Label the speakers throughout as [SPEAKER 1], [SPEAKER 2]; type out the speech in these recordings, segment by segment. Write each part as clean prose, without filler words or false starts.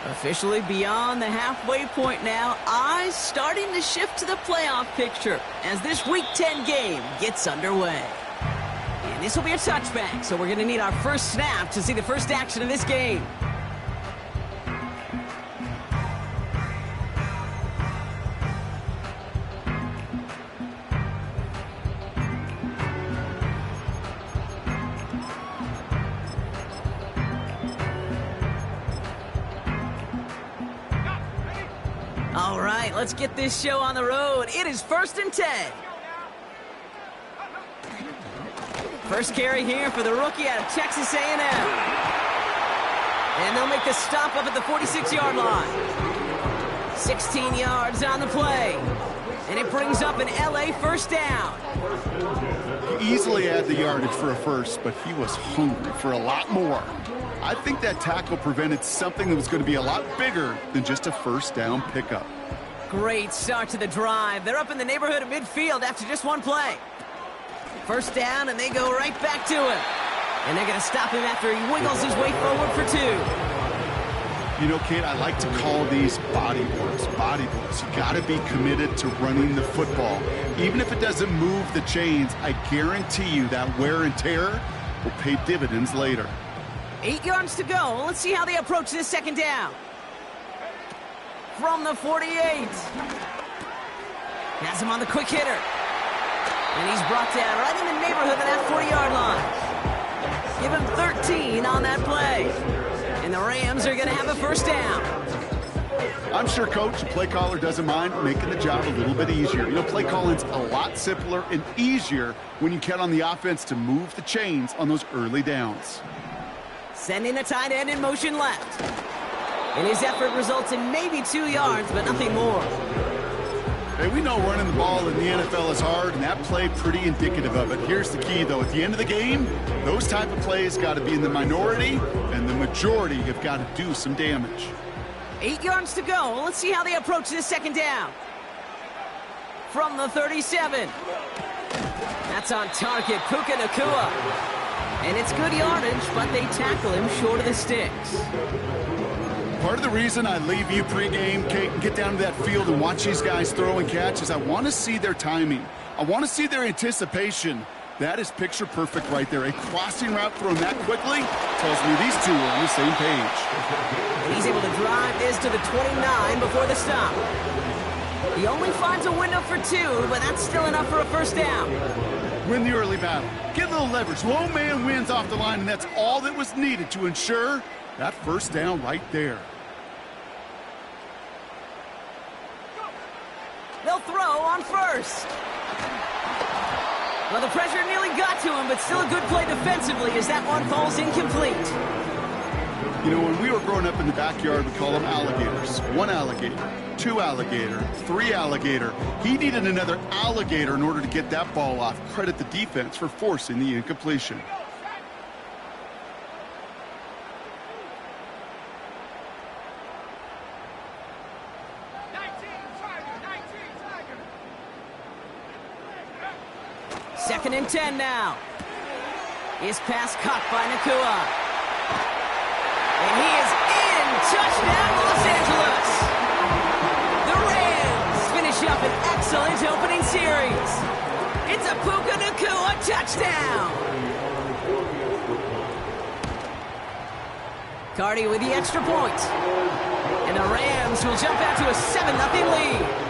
[SPEAKER 1] Officially beyond the halfway point now, eyes starting to shift to the playoff picture as this Week 10 game gets underway. And this will be a touchback, so we're going to need our first snap to see the first action of this game. All right, let's get this show on the road. It is 1st and 10. First carry here for the rookie out of Texas A&M. And they'll make the stop up at the 46-yard line. 16 yards on the play. And it brings up an LA first down.
[SPEAKER 2] He easily had the yardage for a first, but he was hungry for a lot more. I think that tackle prevented something that was going to be a lot bigger than just a first down pickup.
[SPEAKER 1] Great start to the drive. They're up in the neighborhood of midfield after just one play. First down, and they go right back to him. And they're going to stop him after he wiggles his way forward for 2.
[SPEAKER 2] You know, Kate, I like to call these body blows. Body blows. You got to be committed to running the football. Even if it doesn't move the chains, I guarantee you that wear and tear will pay dividends later.
[SPEAKER 1] 8 yards to go. Let's see how they approach this second down. From the 48. Has him on the quick hitter. And he's brought down right in the neighborhood of that 40-yard line. Give him 13 on that play. And the Rams are going to have a first down.
[SPEAKER 2] I'm sure, Coach, the play caller doesn't mind making the job a little bit easier. You know, play calling's a lot simpler and easier when you count on the offense to move the chains on those early downs.
[SPEAKER 1] Sending the tight end in motion left. And his effort results in maybe 2 yards, but nothing more.
[SPEAKER 2] Hey, we know running the ball in the NFL is hard, and that play pretty indicative of it. Here's the key, though. At the end of the game, those type of plays got to be in the minority, and the majority have got to do some damage.
[SPEAKER 1] 8 yards to go. Let's see how they approach this second down. From the 37. That's on target, Puka Nacua. And it's good yardage, but they tackle him short of the sticks.
[SPEAKER 2] Part of the reason I leave you pregame, Kate, and get down to that field and watch these guys throw and catch is I want to see their timing. I want to see their anticipation. That is picture perfect right there. A crossing route thrown that quickly tells me these two are on the same page.
[SPEAKER 1] And he's able to drive this to the 29 before the stop. He only finds a window for 2, but that's still enough for a first down.
[SPEAKER 2] Win the early battle. Get a little leverage. Low man wins off the line, and that's all that was needed to ensure that first down right there.
[SPEAKER 1] They'll throw on first. Well, the pressure nearly got to him, but still a good play defensively as that one falls incomplete.
[SPEAKER 2] You know, when we were growing up in the backyard, we call them alligators. 1 alligator, 2 alligator, 3 alligator. He needed another alligator in order to get that ball off. Credit the defense for forcing the incompletion.
[SPEAKER 1] Second and 10 now. His pass caught by Nacua. And he is in. Touchdown, Los Angeles. The Rams finish up an excellent opening series. It's a Puka Nacua touchdown. Cardi with the extra point. And the Rams will jump out to a 7-0 lead.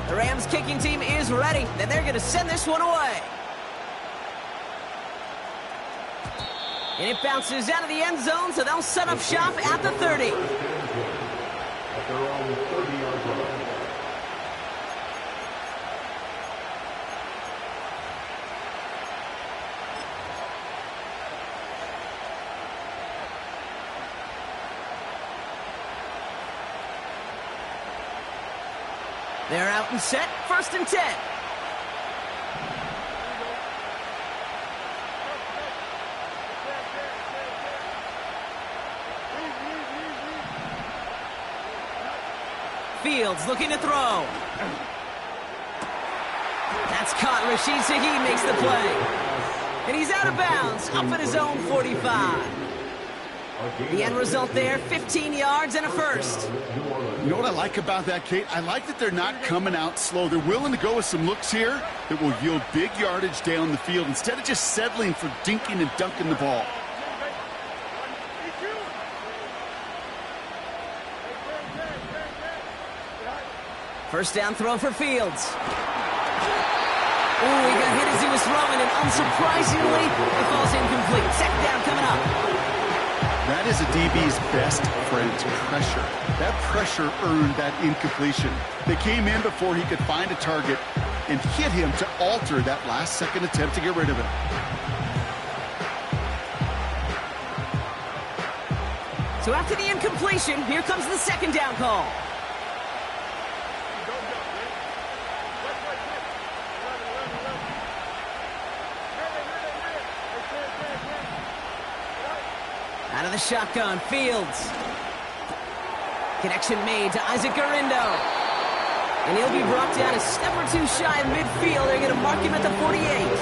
[SPEAKER 1] The Rams kicking team is ready, and they're going to send this one away. And it bounces out of the end zone, so they'll set up shop at the 30. They're out and set, 1st and 10. Fields looking to throw. That's caught. Rashid Shaheed makes the play. And he's out of bounds, up at his own 45. The end result there, 15 yards and a first.
[SPEAKER 2] You know what I like about that, Kate? I like that they're not coming out slow. They're willing to go with some looks here that will yield big yardage down the field instead of just settling for dinking and dunking the ball.
[SPEAKER 1] First down throw for Fields. Ooh, he got hit as he was throwing, and unsurprisingly, it falls incomplete. Second down coming up.
[SPEAKER 2] That is a DB's best friend, pressure. That pressure earned that incompletion. They came in before he could find a target and hit him to alter that last-second attempt to get rid of it.
[SPEAKER 1] So after the incompletion, here comes the second down call. Out of the shotgun, Fields. Connection made to Isaac Garindo. And he'll be brought down a step or two shy of midfield. They're going to mark him at the 48.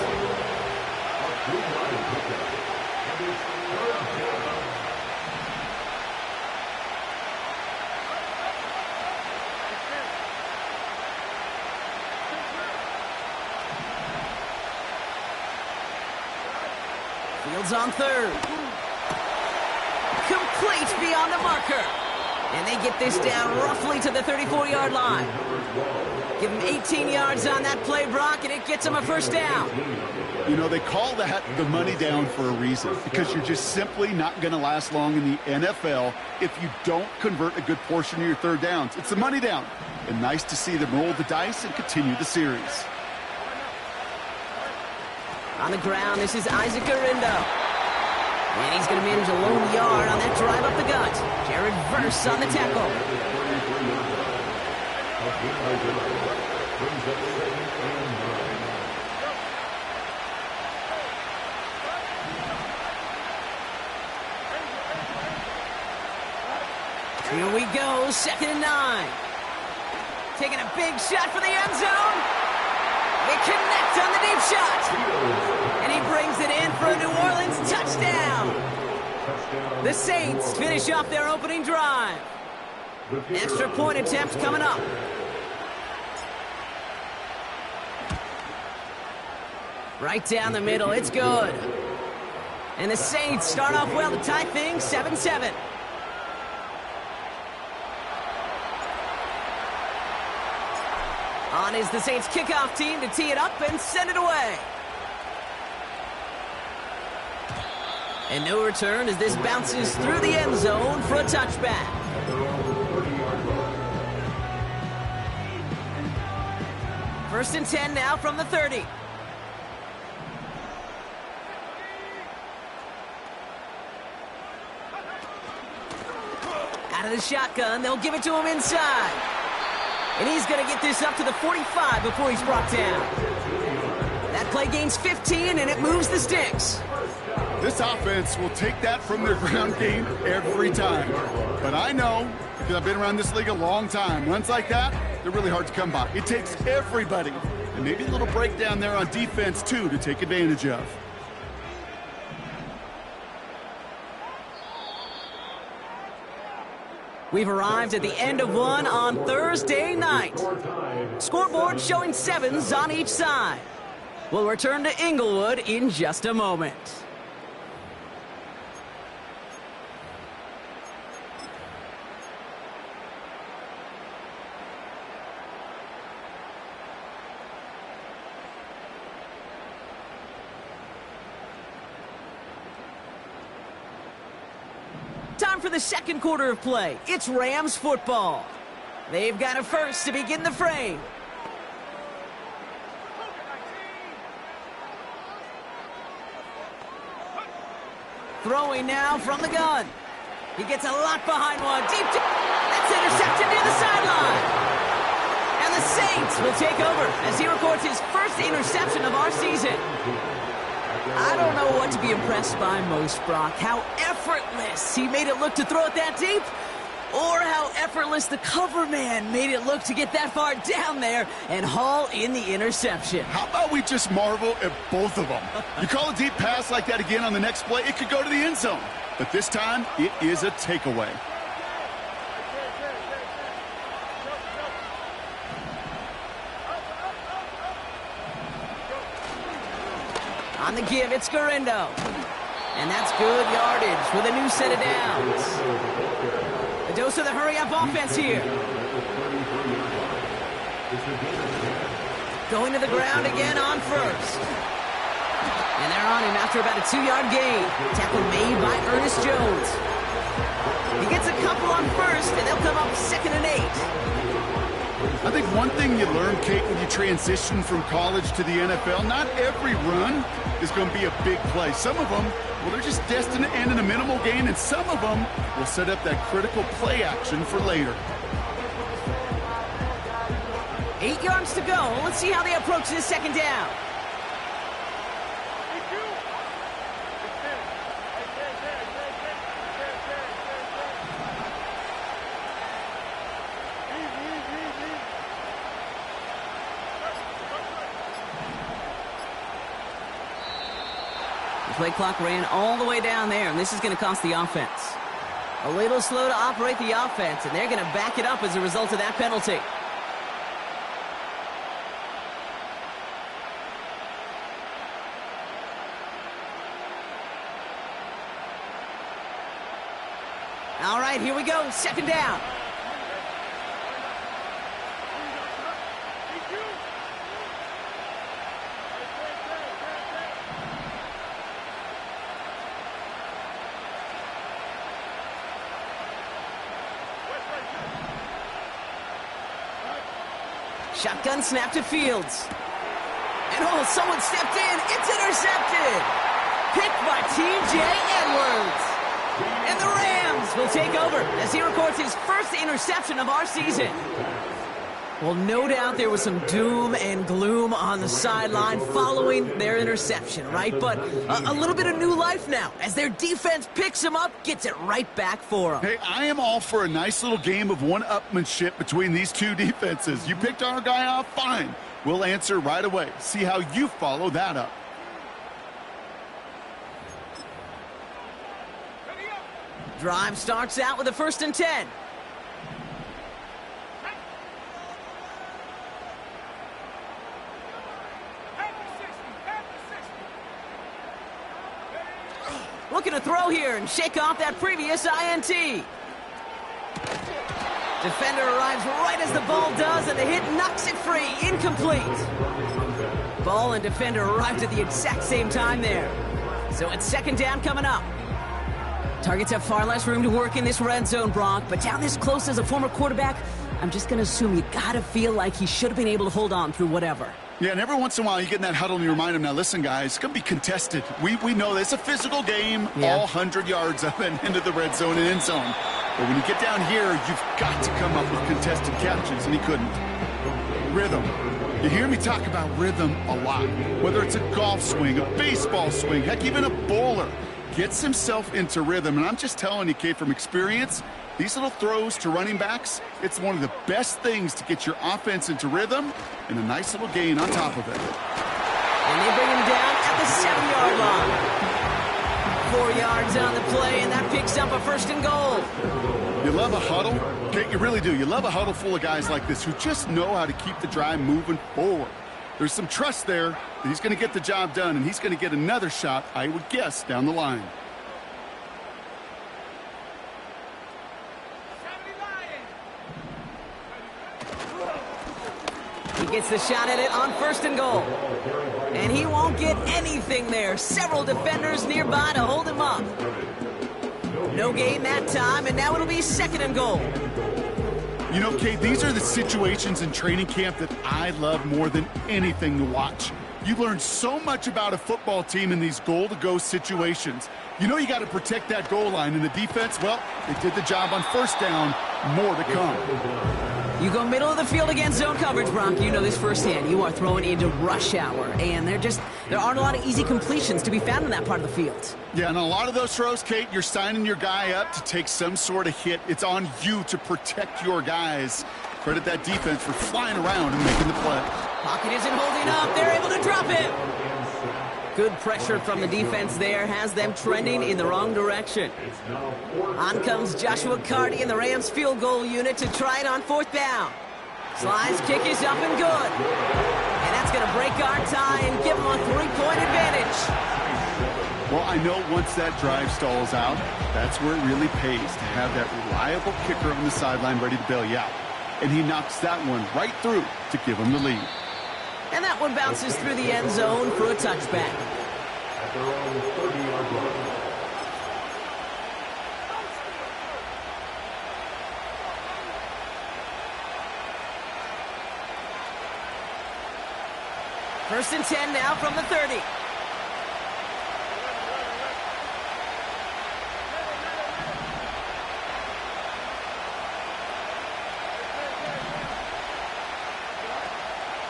[SPEAKER 1] Fields on third. Complete beyond the marker. And they get this down roughly to the 34-yard line. Give them 18 yards on that play, Brock, and it gets them a first down.
[SPEAKER 2] You know, they call that the money down for a reason, because you're just simply not going to last long in the NFL if you don't convert a good portion of your third downs. It's the money down. And nice to see them roll the dice and continue the series.
[SPEAKER 1] On the ground, this is Isaac Garindo. And he's going to manage a lone yard on that drive up the gut. Jared Verse on the tackle. Here we go, 2nd and 9. Taking a big shot for the end zone. They connect on the deep shot. And he brings it in for a New Orleans touchdown. The Saints finish off their opening drive. Extra point attempt coming up. Right down the middle, it's good. And the Saints start off well to tie things 7-7. On is the Saints kickoff team to tee it up and send it away. And no return as this bounces through the end zone for a touchback. First and 10 now from the 30. Out of the shotgun, they'll give it to him inside. And he's going to get this up to the 45 before he's brought down. That play gains 15, and it moves the sticks.
[SPEAKER 2] This offense will take that from their ground game every time. But I know, because I've been around this league a long time, runs like that, they're really hard to come by. It takes everybody, and maybe a little breakdown there on defense, too, to take advantage of.
[SPEAKER 1] We've arrived at the end of one on Thursday night. Scoreboard showing 7s on each side. We'll return to Inglewood in just a moment. Time for the second quarter of play. It's Rams football. They've got a first to begin the frame. Throwing now from the gun. He gets a lot behind one. Deep. That's intercepted near the sideline. And the Saints will take over as he records his first interception of our season. I don't know what to be impressed by most, Brock. How effortless he made it look to throw it that deep. or how effortless the cover man made it look to get that far down there and haul in the interception.
[SPEAKER 2] How about we just marvel at both of them? You call a deep pass like that again on the next play, it could go to the end zone. But this time, it is a takeaway.
[SPEAKER 1] On the give, it's Garindo. And that's good yardage with a new set of downs. A dose of the hurry-up offense here. Going to the ground again on first. And they're on him after about a 2-yard gain. Tackle made by Ernest Jones. He gets a couple on first, and they'll come up 2nd and 8.
[SPEAKER 2] I think one thing you learn, Kate, when you transition from college to the NFL, not every run is going to be a big play. Some of them, well, they're just destined to end in a minimal gain, and some of them will set up that critical play action for later.
[SPEAKER 1] 8 yards to go. Let's see how they approach this 2nd down. The play clock ran all the way down there, and this is going to cost the offense. A little slow to operate the offense, and they're going to back it up as a result of that penalty. All right, here we go. 2nd down. Shotgun snap to Fields. And oh, someone stepped in. It's intercepted. Picked by T.J. Edwards. And the Rams will take over as he records his first interception of our season. Well, no doubt there was some doom and gloom on the sideline following their interception, right? But a little bit of new life now as their defense picks him up, gets it right back for them.
[SPEAKER 2] Hey, I am all for a nice little game of one-upmanship between these two defenses. You picked our guy off, fine. We'll answer right away. See how you follow that up.
[SPEAKER 1] Drive starts out with a 1st and 10. Looking to throw here and shake off that previous INT. Defender arrives right as the ball does, and the hit knocks it free. Incomplete. Ball and defender arrived at the exact same time there. So it's 2nd down coming up. Targets have far less room to work in this red zone, Brock, but down this close as a former quarterback, I'm just going to assume you got to feel like he should have been able to hold on through whatever.
[SPEAKER 2] Yeah, and every once in a while you get in that huddle and you remind them, now listen, guys, it's going to be contested. We know that it's a physical game, all 100 yards up and into the red zone and end zone. But when you get down here, you've got to come up with contested catches, and he couldn't. Rhythm. You hear me talk about rhythm a lot. Whether it's a golf swing, a baseball swing, heck, even a bowler gets himself into rhythm. And I'm just telling you, Kate, from experience, these little throws to running backs, it's one of the best things to get your offense into rhythm and a nice little gain on top of it.
[SPEAKER 1] And they bring him down at the 7-yard line. 4 yards on the play, and that picks up a 1st and goal.
[SPEAKER 2] You love a huddle? Kate, you really do. You love a huddle full of guys like this who just know how to keep the drive moving forward. There's some trust there that he's going to get the job done, and he's going to get another shot, I would guess, down the line.
[SPEAKER 1] He gets the shot at it on 1st and goal. And he won't get anything there. Several defenders nearby to hold him up. No gain that time, and now it'll be 2nd and goal.
[SPEAKER 2] You know, Kate, these are the situations in training camp that I love more than anything to watch. You learn so much about a football team in these goal-to-go situations. You know you got to protect that goal line, and the defense, well, they did the job on 1st down. More to come.
[SPEAKER 1] You go middle of the field against zone coverage, Brock. You know this firsthand. You are throwing into rush hour, and there aren't a lot of easy completions to be found in that part of the field.
[SPEAKER 2] Yeah, and a lot of those throws, Kate, you're signing your guy up to take some sort of hit. It's on you to protect your guys. Credit that defense for flying around and making the play.
[SPEAKER 1] Pocket isn't holding up. They're able to drop it. Good pressure from the defense there has them trending in the wrong direction. On comes Joshua Carty in the Rams field goal unit to try it on 4th down. Slice kick is up and good. And that's going to break our tie and give them a 3-point advantage.
[SPEAKER 2] Well, I know once that drive stalls out, that's where it really pays to have that reliable kicker on the sideline ready to bail you out. And he knocks that one right through to give him the lead.
[SPEAKER 1] And that one bounces through the end zone for a touchback.
[SPEAKER 3] At their own 30-yard line.
[SPEAKER 1] First and 10 now from the 30.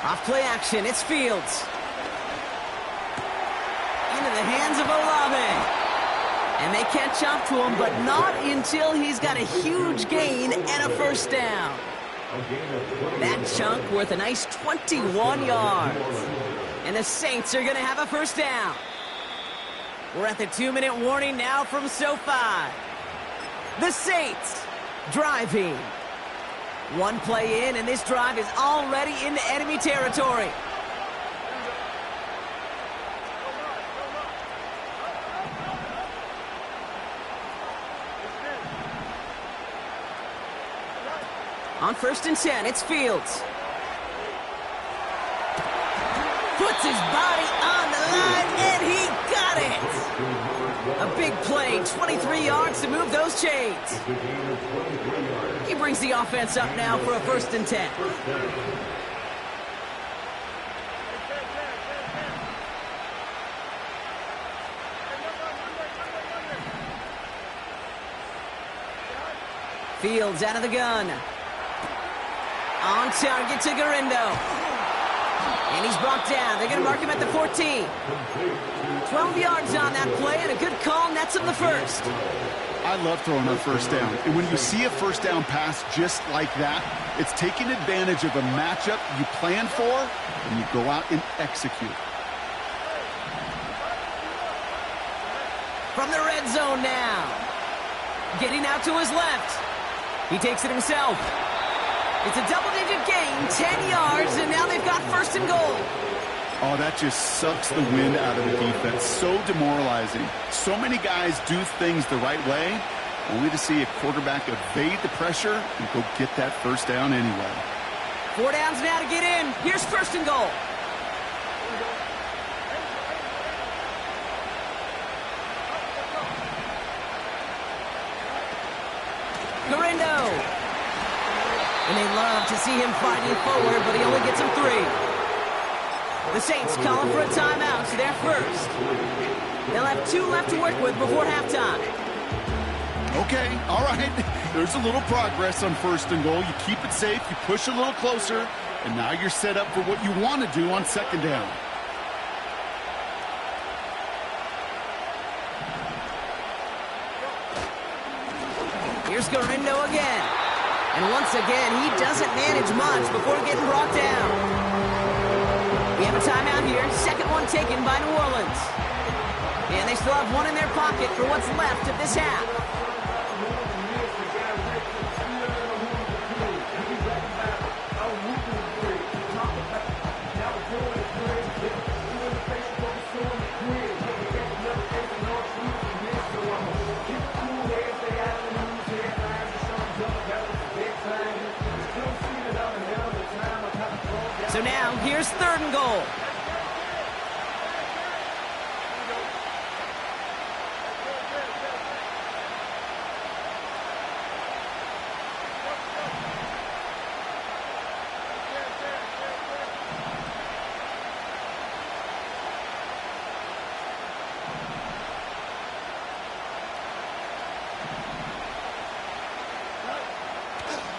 [SPEAKER 1] Off play action, it's Fields. Into the hands of Olave. And they catch up to him, but not until he's got a huge gain and a first down. That chunk worth a nice 21 yards. And the Saints are going to have a first down. We're at the 2-minute warning now from SoFi. The Saints driving. One play in, and this drive is already into enemy territory. On first and 10, it's Fields. Puts his body on the line, and he got it! A big play, 23 yards to move those chains. He brings the offense up now for a first and 10. Fields out of the gun. On target to Garindo. And he's brought down. They're going to mark him at the 14. 12 yards on that play, and a good call nets him the first.
[SPEAKER 2] I love throwing on first down. And when you see a first down pass just like that, it's taking advantage of a matchup you plan for, and you go out and execute.
[SPEAKER 1] From the red zone now. Getting out to his left. He takes it himself. It's a double-digit gain, 10 yards, and now they've got first and goal.
[SPEAKER 2] Oh, that just sucks the wind out of the defense. So demoralizing. So many guys do things the right way, only to see a quarterback evade the pressure and go get that first down anyway.
[SPEAKER 1] 4 downs now to get in. Here's first and goal. Garindo. And they love to see him fighting forward, but he only gets him 3. The Saints calling for a timeout, so they're first. They'll have 2 left to work with before halftime.
[SPEAKER 2] Okay, all right. There's a little progress on first and goal. You keep it safe, you push a little closer, and now you're set up for what you want to do on second down.
[SPEAKER 1] Here's Garindo again. And once again, he doesn't manage much before getting brought down. We have a timeout here. Second one taken by New Orleans. And they still have one in their pocket for what's left of this half. So now, here's third and goal.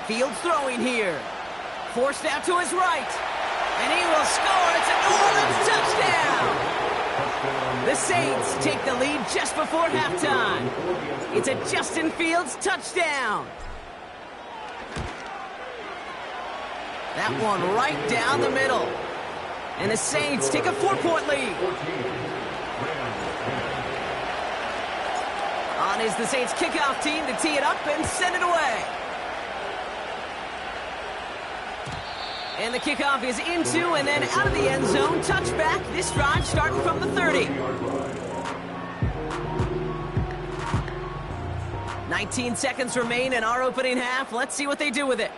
[SPEAKER 1] Fields throwing here. Forced out to his right. And he will score. It's a New Orleans touchdown. The Saints take the lead just before halftime. It's a Justin Fields touchdown. That one right down the middle. And the Saints take a 4-point lead. On is the Saints kickoff team to tee it up and send it away. And the kickoff is into and then out of the end zone. Touchback. This drive starting from the 30. 19 seconds remain in our opening half. Let's see what they do with it.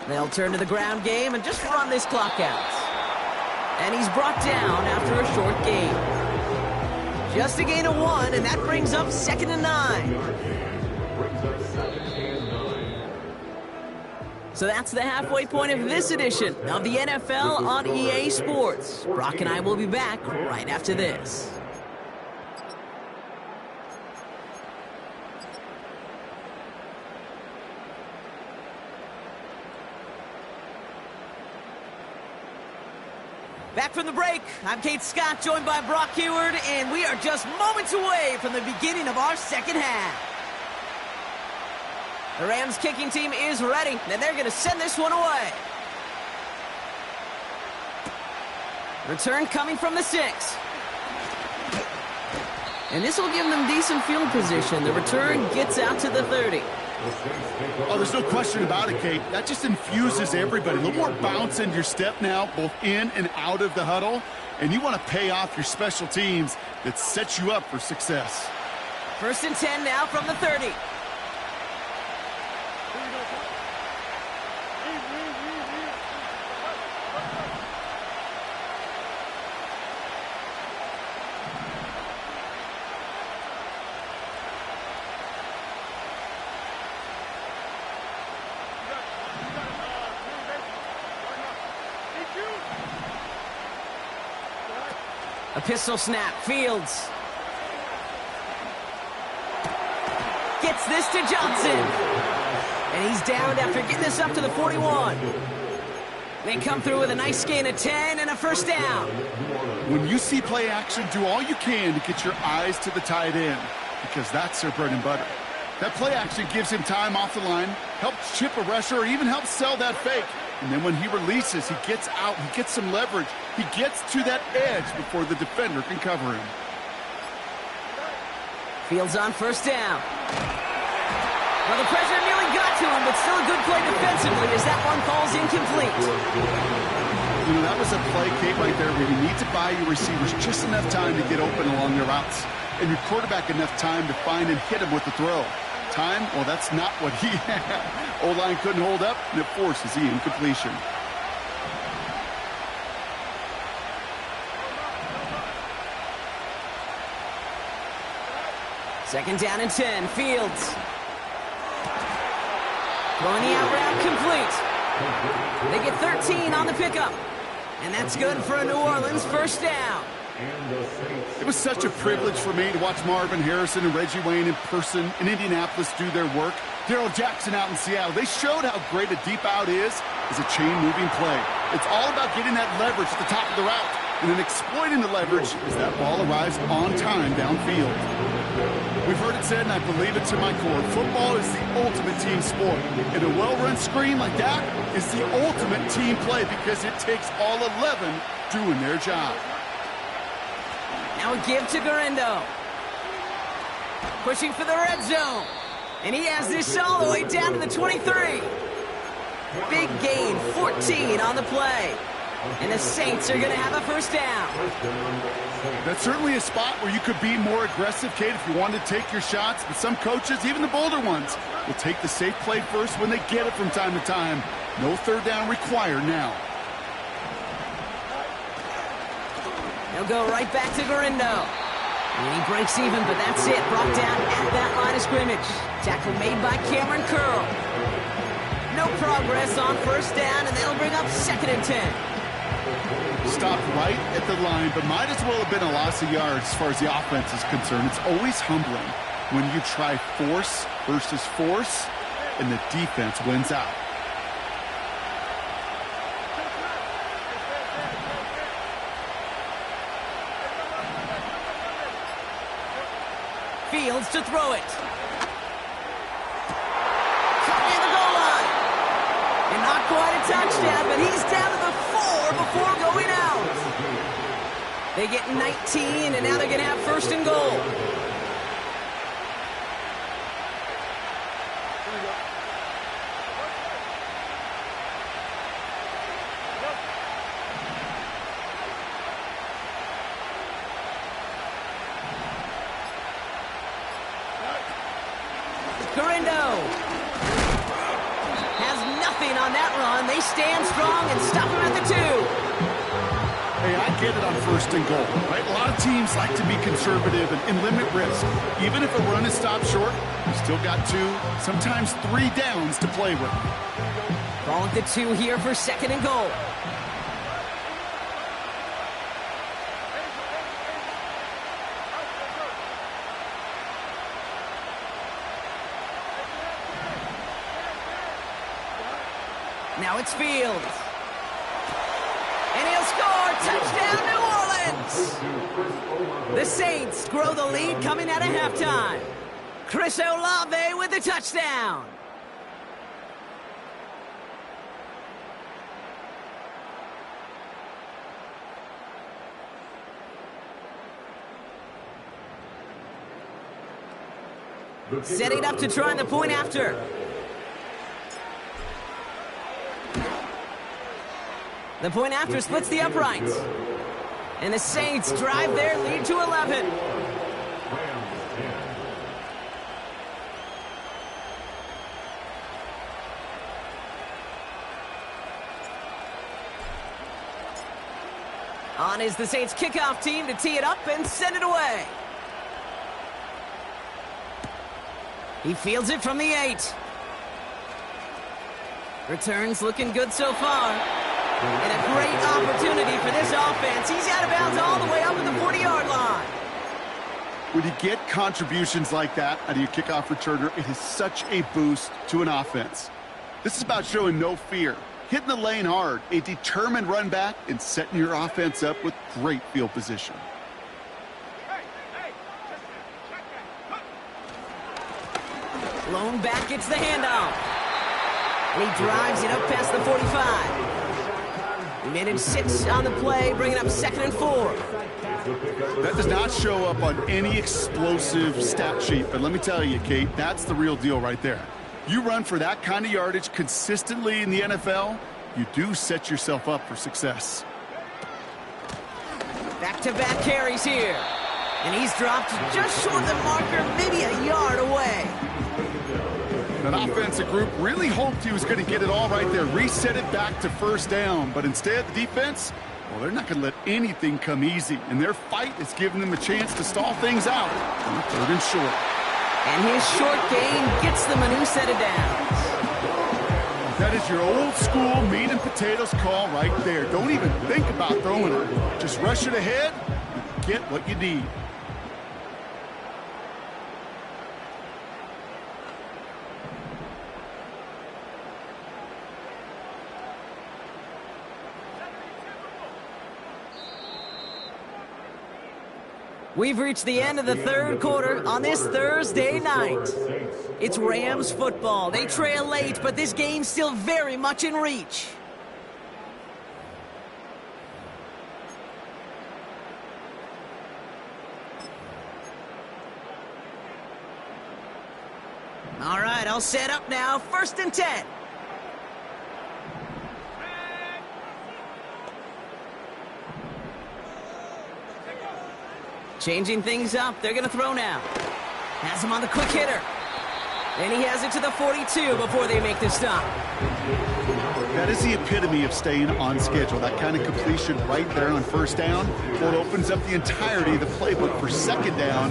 [SPEAKER 1] They'll turn to the ground game and just run this clock out. And he's brought down after a short gain. Just a gain of 1, and that brings up 2nd and 9. So that's the halfway point of this edition of the NFL on EA Sports. Brock and I will be back right after this. Back from the break, I'm Kate Scott, joined by Brock Heward, and we are just moments away from the beginning of our second half. The Rams kicking team is ready, and they're going to send this one away. Return coming from the 6. And this will give them decent field position. The return gets out to the 30.
[SPEAKER 2] Oh, there's no question about it, Kate. That just infuses everybody. A little more bounce in your step now, both in and out of the huddle. And you want to pay off your special teams that sets you up for success.
[SPEAKER 1] 1st and 10 now from the 30. A pistol snap. Fields gets this to Johnson. And he's downed after getting this up to the 41. They come through with a nice gain of 10 and a 1st down.
[SPEAKER 2] When you see play action, do all you can to get your eyes to the tight end, because that's their bread and butter. That play action gives him time off the line, helps chip a rusher, or even helps sell that fake. And then when he releases, he gets out, he gets some leverage. He gets to that edge before the defender can cover him.
[SPEAKER 1] Fields on 1st down. Well, the pressure nearly got to him, but still a good play defensively as that one falls incomplete.
[SPEAKER 2] You know, that was a play, Kate, right there where you need to buy your receivers just enough time to get open along their routes, and your quarterback enough time to find and hit him with the throw. Time, well, that's not what he had. O-line couldn't hold up, and it forces the incompletion.
[SPEAKER 1] Second down and 10. Fields. Throwing the out route complete. They get 13 on the pickup. And that's good for a New Orleans 1st down.
[SPEAKER 2] It was such a privilege for me to watch Marvin Harrison and Reggie Wayne in person in Indianapolis do their work. Darrell Jackson out in Seattle. They showed how great a deep out is as a chain-moving play. It's all about getting that leverage at the top of the route and then exploiting the leverage as that ball arrives on time downfield. We've heard it said, and I believe it to my core, football is the ultimate team sport. And a well-run screen like that is the ultimate team play because it takes all 11 doing their job.
[SPEAKER 1] Now a give to Garendo. Pushing for the red zone. And he has this all the way down to the 23. Big gain, 14 on the play. And the Saints are going to have a 1st down.
[SPEAKER 2] That's certainly a spot where you could be more aggressive, Kate, if you wanted to take your shots. But some coaches, even the bolder ones, will take the safe play first when they get it from time to time. No 3rd down required now.
[SPEAKER 1] They'll go right back to Garendo. And he breaks even, but that's it. Brought down at that line of scrimmage. Tackle made by Cameron Curl. No progress on 1st down, and that'll bring up 2nd and 10.
[SPEAKER 2] Stopped right at the line, but might as well have been a loss of yards as far as the offense is concerned. It's always humbling when you try force versus force, and the defense wins out.
[SPEAKER 1] Fields to throw it. Caught near the goal line. And not quite a touchdown, but he's down to the 4 before going out. They get 19, and now they're going to have first and goal. On that run, they stand strong and stop him at the 2.
[SPEAKER 2] Hey, I get it on first and goal, right? A lot of teams like to be conservative and limit risk. Even if a run is stopped short, you still got 2, sometimes 3 downs to play with.
[SPEAKER 1] Ball at the 2 here for second and goal. Now it's Fields. And he'll score. Touchdown, New Orleans. The Saints grow the lead coming out of halftime. Chris Olave with the touchdown. Setting up to try the point after. The point after splits the uprights. And the Saints drive their lead to 11. On is the Saints kickoff team to tee it up and send it away. He fields it from the 8. Returns looking good so far. And a great opportunity for this offense. He's out of bounds all the way up at the 40-yard line.
[SPEAKER 2] When you get contributions like that out of your kickoff returner, it is such a boost to an offense. This is about showing no fear, hitting the lane hard, a determined run back, and setting your offense up with great field position.
[SPEAKER 1] Lone back gets the handoff. And he drives it up past the 45. He managed 6 on the play, bringing up second and 4.
[SPEAKER 2] That does not show up on any explosive stat sheet, but let me tell you, Kate, that's the real deal right there. You run for that kind of yardage consistently in the NFL, you do set yourself up for success.
[SPEAKER 1] Back-to-back carries here. And he's dropped just short of the marker, maybe a yard away.
[SPEAKER 2] That offensive group really hoped he was going to get it all right there, reset it back to first down. But instead, the defense, well, they're not going to let anything come easy. And their fight is giving them a chance to stall things out on the 3rd and short.
[SPEAKER 1] And his short gain gets them a new set of downs.
[SPEAKER 2] That is your old school meat and potatoes call right there. Don't even think about throwing it. Just rush it ahead and get what you need.
[SPEAKER 1] We've reached the end of the 3rd quarter on this Thursday night. It's Rams football. They trail late, but this game's still very much in reach. All right, I'll set up now. 1st and 10. Changing things up. They're going to throw now. Has him on the quick hitter. And he has it to the 42 before they make the stop.
[SPEAKER 2] That is the epitome of staying on schedule. That kind of completion right there on first down. Well, it opens up the entirety of the playbook for second down.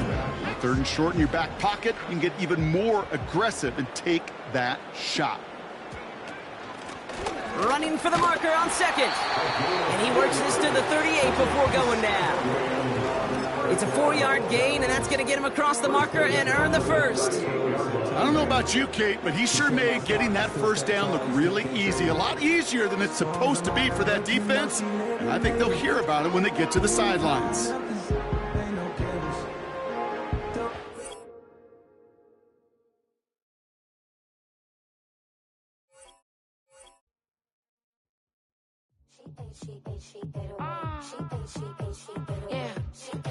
[SPEAKER 2] 3rd and short in your back pocket. You can get even more aggressive and take that shot.
[SPEAKER 1] running for the marker on second. And he works this to the 38 before going down. It's a 4-yard gain, and that's going to get him across the marker and earn the first.
[SPEAKER 2] I don't know about you, Kate, but he sure made getting that first down look really easy. A lot easier than it's supposed to be for that defense. And I think they'll hear about it when they get to the sidelines.
[SPEAKER 4] Yeah.